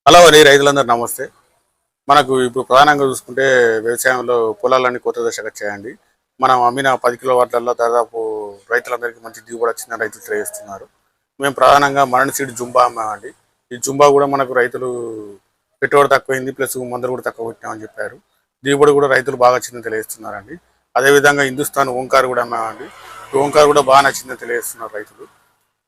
Hello అండి, రైతులందరూ నమస్తే. మనకు ఇప్పుడు ప్రధానంగా చూసుకుంటే వ్యవసాయంలో పొలాలన్నీ కొత్త దశకు వచ్చాయండి. మనం అమ్మిన 10 కిలో వాటిల్లో దాదాపు రైతులందరికీ మంచి దిగుబడి వచ్చిందని రైతులు తెలియజేస్తున్నారు. మేము ప్రధానంగా మరణి సీడ్ జుంబా అమ్మామండి. ఈ జుంబా కూడా మనకు రైతులు పెట్టుబడి తక్కువైంది, ప్లస్ మందులు కూడా తక్కువ పెట్టామని చెప్పారు. దిగుబడి కూడా రైతులు బాగా వచ్చిందని తెలియజేస్తున్నారండి. అదేవిధంగా హిందుస్థాన్ ఓంకార్ కూడా అమ్మామండి. ఈ ఓంకార్ కూడా బాగా నచ్చిందని తెలియజేస్తున్నారు రైతులు.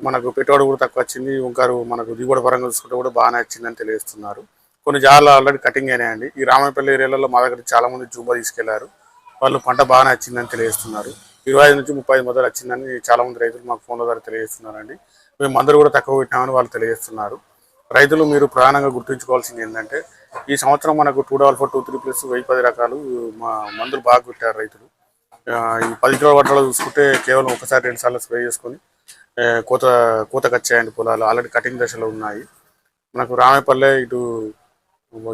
మనకు పెట్టుబడి కూడా తక్కువ వచ్చింది. ఓంకారు మనకు దిగుబడి పరంగా చూసుకుంటే కూడా బాగానే వచ్చిందని తెలియజేస్తున్నారు. కొన్ని జాగాలు ఆల్రెడీ కటింగ్ అయినాయండి. ఈ రామపల్లి ఏరియాలలో మా దగ్గర చాలా మంది జూబా తీసుకెళ్లారు. వాళ్ళు పంట బాగానే వచ్చిందని తెలియజేస్తున్నారు. 25 నుంచి 35 మొదలు వచ్చిందని చాలా మంది రైతులు మాకు ఫోన్ల ద్వారా తెలియజేస్తున్నారండి. మేము మందులు కూడా తక్కువ పెట్టామని వాళ్ళు తెలియజేస్తున్నారు. రైతులు మీరు ప్రధానంగా గుర్తుంచుకోవాల్సింది ఏంటంటే, ఈ సంవత్సరం మనకు 2-4-2-3 ప్లస్ 1010 రకాలు మా మందులు బాగా పెట్టారు రైతులు. ఈ 10 కిలో వడ్లలో చూసుకుంటే కేవలం ఒకసారి 2 సార్లు స్ప్రే చేసుకొని కోత కోతకు వచ్చాయండి. పొలాలు ఆల్రెడీ కటింగ్ దశలో ఉన్నాయి. మనకు రామపల్లె ఇటు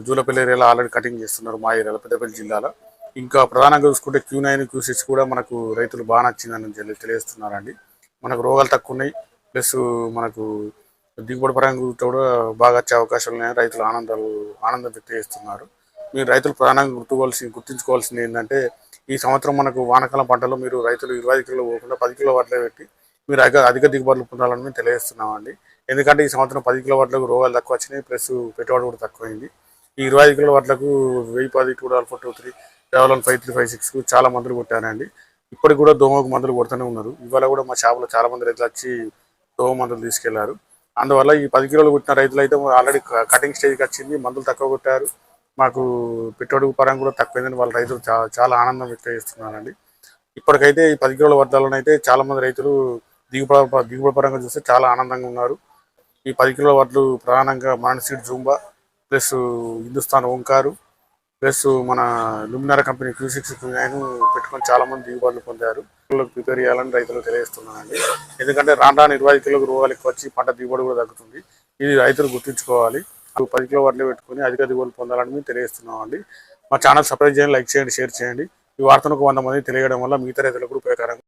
జూలపల్లి ఏరియాలో ఆల్రెడీ కటింగ్ చేస్తున్నారు. మా ఏరియాలో పెద్దపల్లి జిల్లాలో ఇంకా ప్రధానంగా చూసుకుంటే Q9 Q6 కూడా మనకు రైతులు బాగా నచ్చిందని తెలియజేస్తున్నారండి. మనకు రోగాలు తక్కువ ఉన్నాయి, ప్లస్ మనకు దిగుబడి పరంగా కూడా బాగా వచ్చే అవకాశాలు ఉన్నాయి. రైతులు ఆనందం వ్యక్తం చేస్తున్నారు. మీరు రైతులు ప్రధానంగా గుర్తుంచుకోవాల్సింది ఏంటంటే, ఈ సంవత్సరం మనకు వానాకాలం పంటలో మీరు రైతులు 25 కిలో పోకుండా 10 కిలో వడ్లే పెట్టి మీరు అధిక దిగుబడులు పొందాలని మేము తెలియజేస్తున్నామండి. ఎందుకంటే ఈ సంవత్సరం 10 కిలో వడ్లకు రోగాలు తక్కువ వచ్చినాయి, ప్లస్ పెట్టుబడి కూడా తక్కువైంది. ఈ 25 కిలో వడ్లకు 1010, 2-4-2-3, కేవలం 5356 చాలా మందులు కొట్టారండి. ఇప్పటికి కూడా దోమకు మందులు కొడుతూనే ఉన్నారు. ఇవాళ కూడా మా షాపులో చాలా మంది రైతులు వచ్చి దోమ మందులు తీసుకెళ్లారు. అందువల్ల ఈ 10 కిలోలు కొట్టిన రైతులు అయితే ఆల్రెడీ కటింగ్ స్టేజ్కి వచ్చింది, మందులు తక్కువ కొట్టారు, మాకు పెట్టుబడి పరంగా కూడా తక్కువైందని వాళ్ళ రైతులు చాలా ఆనందం వ్యక్తం చేస్తున్నారండి. ఇప్పటికైతే ఈ 10 కిలోల వడ్లలోనైతే చాలా మంది రైతులు దిగుబడి పరంగా చూస్తే చాలా ఆనందంగా ఉన్నారు. ఈ 10 కిలోల వడ్లు ప్రధానంగా మరణి seed Zumba, plus Hindustan Omkar, plus మన లుమినార్ కంపెనీ Q6 Q9 పెట్టుకొని చాలా మంది దిగుబడులు పొందారు. ప్రిపేర్ చేయాలని రైతులు తెలియజేస్తున్నానండి. ఎందుకంటే రాను 25 కిలోలకు రోగాలు ఎక్కువ వచ్చి పంట దిగుబడి కూడా తగ్గుతుంది. ఇది రైతులు గుర్తుంచుకోవాలి. 10 కిలో వడ్లు పెట్టుకొని అధిక దిగుబడులు పొందాలని మేము తెలియజేస్తున్నామండి. మా ఛానల్ సబ్స్క్రైబ్ చేయండి, లైక్ చేయండి, షేర్ చేయండి. ఈ వార్తను 100 మంది తెలియడం వల్ల మిగతా రైతులకు ఉపయోగకరంగా